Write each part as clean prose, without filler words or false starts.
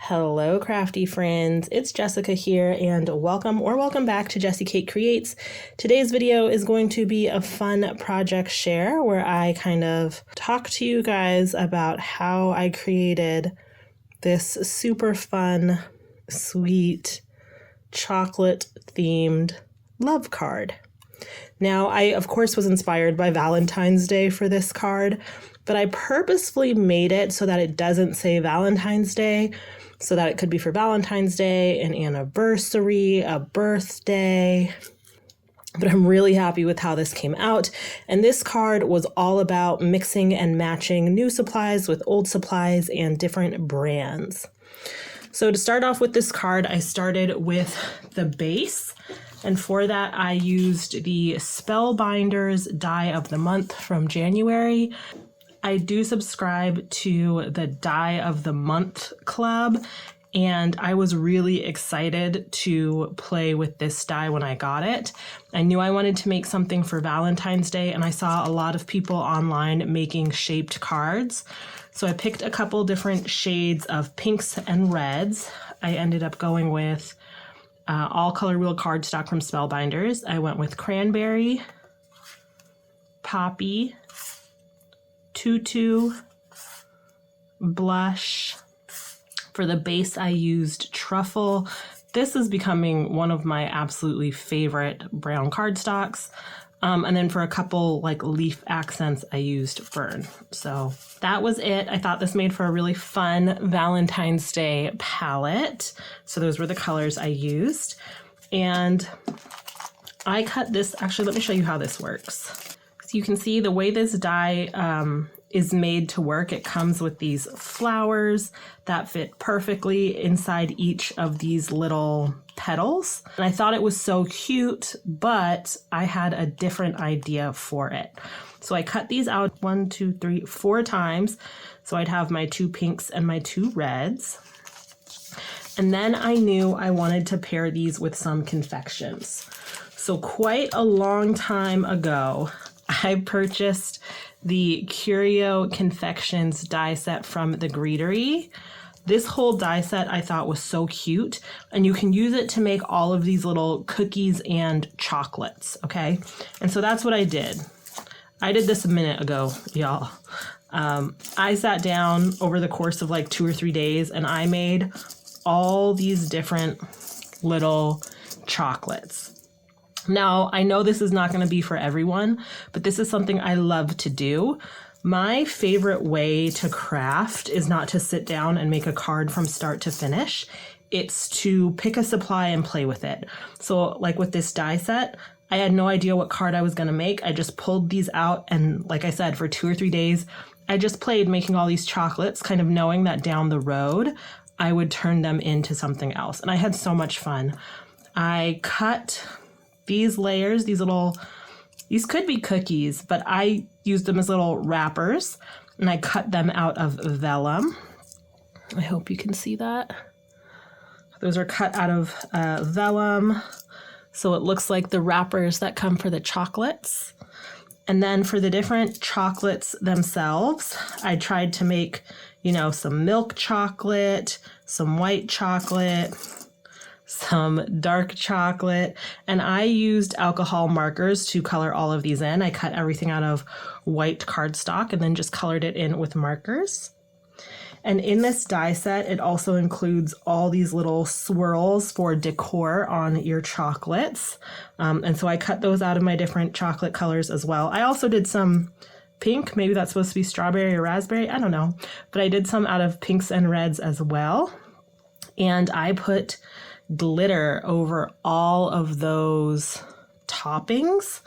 Hello crafty friends, it's Jessica here and welcome back to Jessie Kate Creates. Today's video is going to be a fun project share where I kind of talk to you guys about how I created this super fun, sweet, chocolate themed love card. Now, I of course was inspired by Valentine's Day for this card, but I purposefully made it so that it doesn't say Valentine's Day, so that it could be for Valentine's Day, an anniversary, a birthday. But I'm really happy with how this came out. And this card was all about mixing and matching new supplies with old supplies and different brands. So to start off with this card, I started with the base. And for that, I used the Spellbinders Die of the Month from January. I do subscribe to the Die of the Month Club, and I was really excited to play with this die when I got it. I knew I wanted to make something for Valentine's Day, and I saw a lot of people online making shaped cards. So I picked a couple different shades of pinks and reds. I ended up going with all ColorWheel cardstock from Spellbinders. I went with Cranberry, Poppy, Tutu, Blush. For the base, I used Truffle. This is becoming one of my absolutely favorite brown cardstocks. And then for a couple like leaf accents, I used Fern. So that was it. I thought this made for a really fun Valentine's Day palette. So those were the colors I used. And I cut this, actually, let me show you how this works. So you can see the way this die is made to work. It comes with these flowers that fit perfectly inside each of these little petals. And I thought it was so cute, but I had a different idea for it. So I cut these out 4 times. So I'd have my 2 pinks and my 2 reds. And then I knew I wanted to pair these with some confections. So quite a long time ago, I purchased the Curio Confections die set from the Greetery. This whole die set I thought was so cute, and you can use it to make all of these little cookies and chocolates, okay? And so that's what I did. I did this a minute ago, y'all. I sat down over the course of like 2 or 3 days, and I made all these different little chocolates. Now, I know this is not going to be for everyone, but this is something I love to do. My favorite way to craft is not to sit down and make a card from start to finish. It's to pick a supply and play with it. So like with this die set, I had no idea what card I was going to make. I just pulled these out, and like I said, for 2 or 3 days, I just played making all these chocolates, kind of knowing that down the road, I would turn them into something else. And I had so much fun. I cut these layers, these could be cookies, but I used them as little wrappers, and I cut them out of vellum. I hope you can see that. Those are cut out of vellum, so it looks like the wrappers that come for the chocolates. And then for the different chocolates themselves, I tried to make, some milk chocolate, some white chocolate, some dark chocolate, and I used alcohol markers to color all of these in. I cut everything out of white cardstock and then just colored it in with markers. And in this die set, it also includes all these little swirls for decor on your chocolates. And so I cut those out of my different chocolate colors as well. I also did some pink, maybe that's supposed to be strawberry or raspberry, I don't know. But I did some out of pinks and reds as well. And I put glitter over all of those toppings,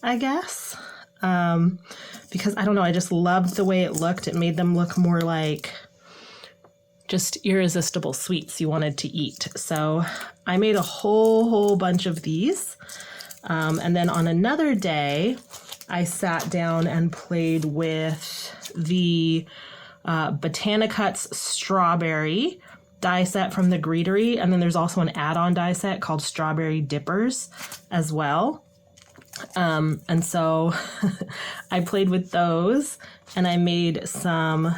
I guess, because I don't know, I just loved the way it looked. It made them look more like just irresistible sweets you wanted to eat. So I made a whole bunch of these, and then on another day I sat down and played with the BotaniCuts strawberry die set from the Greetery, and then there's also an add-on die set called Strawberry Dippers as well. And so I played with those, and I made some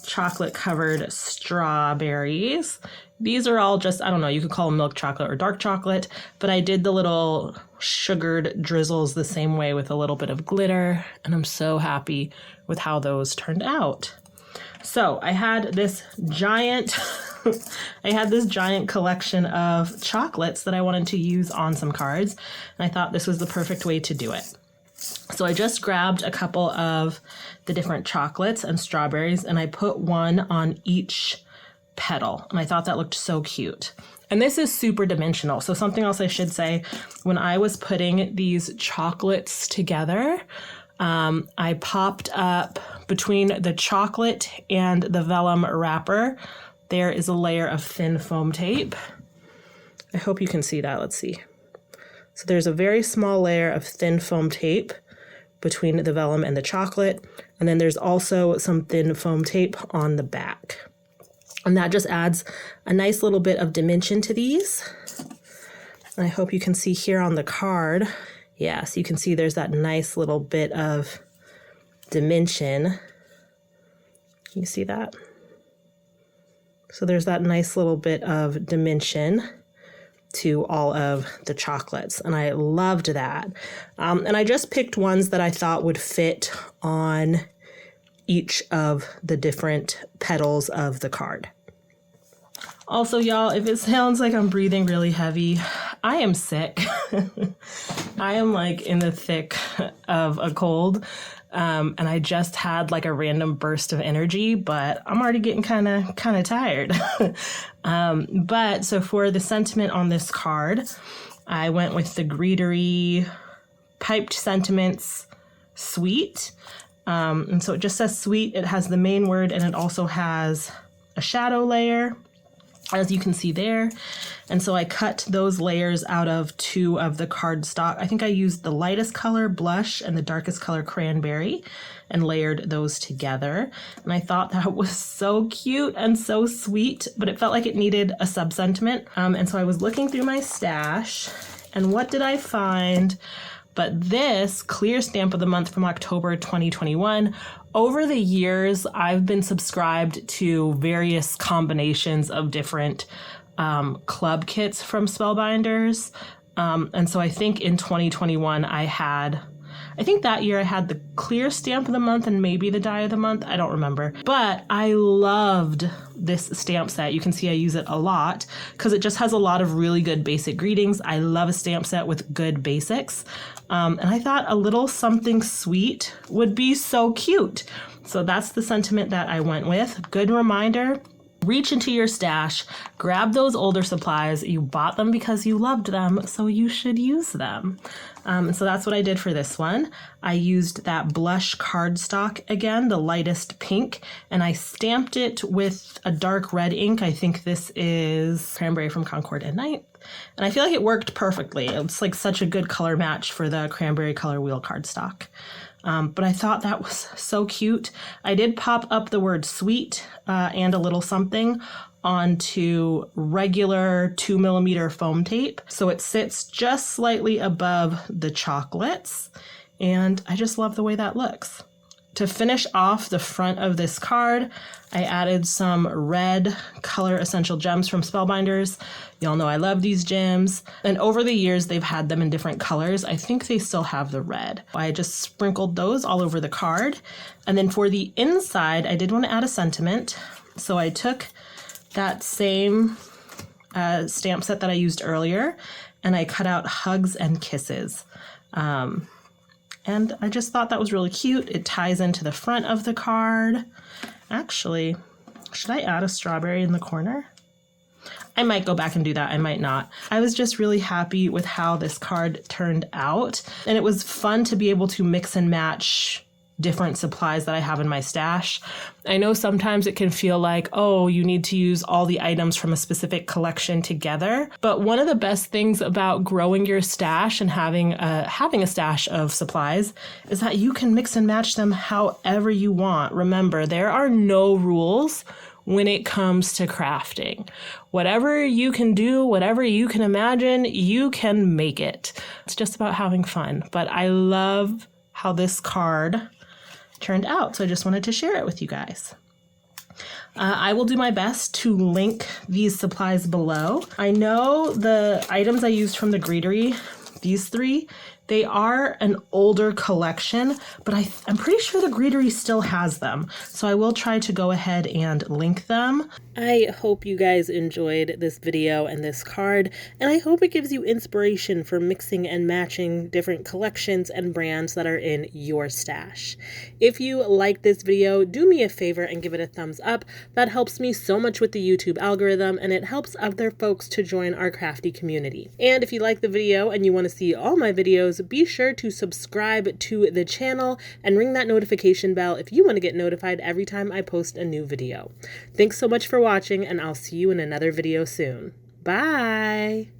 chocolate covered strawberries. These are all just, I don't know, you could call them milk chocolate or dark chocolate, but I did the little sugared drizzles the same way with a little bit of glitter, and I'm so happy with how those turned out. So I had this giant collection of chocolates that I wanted to use on some cards, and I thought this was the perfect way to do it. So I just grabbed a couple of the different chocolates and strawberries, and I put one on each petal, and I thought that looked so cute. And this is super dimensional. So something else I should say, when I was putting these chocolates together, I popped up between the chocolate and the vellum wrapper, there is a layer of thin foam tape. I hope you can see that. Let's see. So there's a very small layer of thin foam tape between the vellum and the chocolate, and then there's also some thin foam tape on the back. And that just adds a nice little bit of dimension to these. And I hope you can see here on the card. Yes, you can see there's that nice little bit of dimension. Can you see that? So there's that nice little bit of dimension to all of the chocolates, and I loved that. And I just picked ones that I thought would fit on each of the different petals of the card. Also, y'all, if it sounds like I'm breathing really heavy, I am sick. I am like in the thick of a cold, and I just had like a random burst of energy, but I'm already getting kind of tired. But so for the sentiment on this card, I went with the Greetery Piped Sentiments Sweet. And so it just says sweet. It has the main word, and it also has a shadow layer, as you can see there. And so I cut those layers out of two of the cardstock. I think I used the lightest color blush and the darkest color cranberry and layered those together. And I thought that was so cute and so sweet, but it felt like it needed a sub-sentiment. And so I was looking through my stash, and what did I find but this clear stamp of the month from October 2021. Over the years, I've been subscribed to various combinations of different club kits from Spellbinders. And so I think in 2021, I think that year I had the clear stamp of the month and maybe the die of the month. I don't remember. But I loved this stamp set. You can see I use it a lot because it just has a lot of really good basic greetings. I love a stamp set with good basics. And I thought a little something sweet would be so cute. So that's the sentiment that I went with. Good reminder. Reach into your stash, grab those older supplies. You bought them because you loved them, so you should use them. So that's what I did for this one. I used that blush cardstock again, the lightest pink, and I stamped it with a dark red ink. I think this is Cranberry from Concord at Night. And I feel like it worked perfectly. It's like such a good color match for the Cranberry ColorWheel cardstock. But I thought that was so cute. I did pop up the word sweet and a little something onto regular 2mm foam tape. So it sits just slightly above the chocolates. And I just love the way that looks. To finish off the front of this card, I added some red color essential gems from Spellbinders. Y'all know I love these gems. And over the years, they've had them in different colors. I think they still have the red. I just sprinkled those all over the card. And then for the inside, I did want to add a sentiment. So I took that same stamp set that I used earlier, and I cut out hugs and kisses. And I just thought that was really cute. It ties into the front of the card. Actually, should I add a strawberry in the corner? I might go back and do that. I might not. I was just really happy with how this card turned out. And it was fun to be able to mix and match different supplies that I have in my stash. I know sometimes it can feel like, oh, you need to use all the items from a specific collection together. But one of the best things about growing your stash and having a stash of supplies is that you can mix and match them however you want. Remember, there are no rules when it comes to crafting. Whatever you can do, whatever you can imagine, you can make it. It's just about having fun. But I love how this card turned out, so I just wanted to share it with you guys. I will do my best to link these supplies below. I know the items I used from the Greetery, these three, they are an older collection, but I'm pretty sure the Greetery still has them. So I will try to go ahead and link them. I hope you guys enjoyed this video and this card, and I hope it gives you inspiration for mixing and matching different collections and brands that are in your stash. If you like this video, do me a favor and give it a thumbs up. That helps me so much with the YouTube algorithm, and it helps other folks to join our crafty community. And if you like the video and you want to see all my videos, be sure to subscribe to the channel and ring that notification bell if you want to get notified every time I post a new video. Thanks so much for watching, and I'll see you in another video soon. Bye!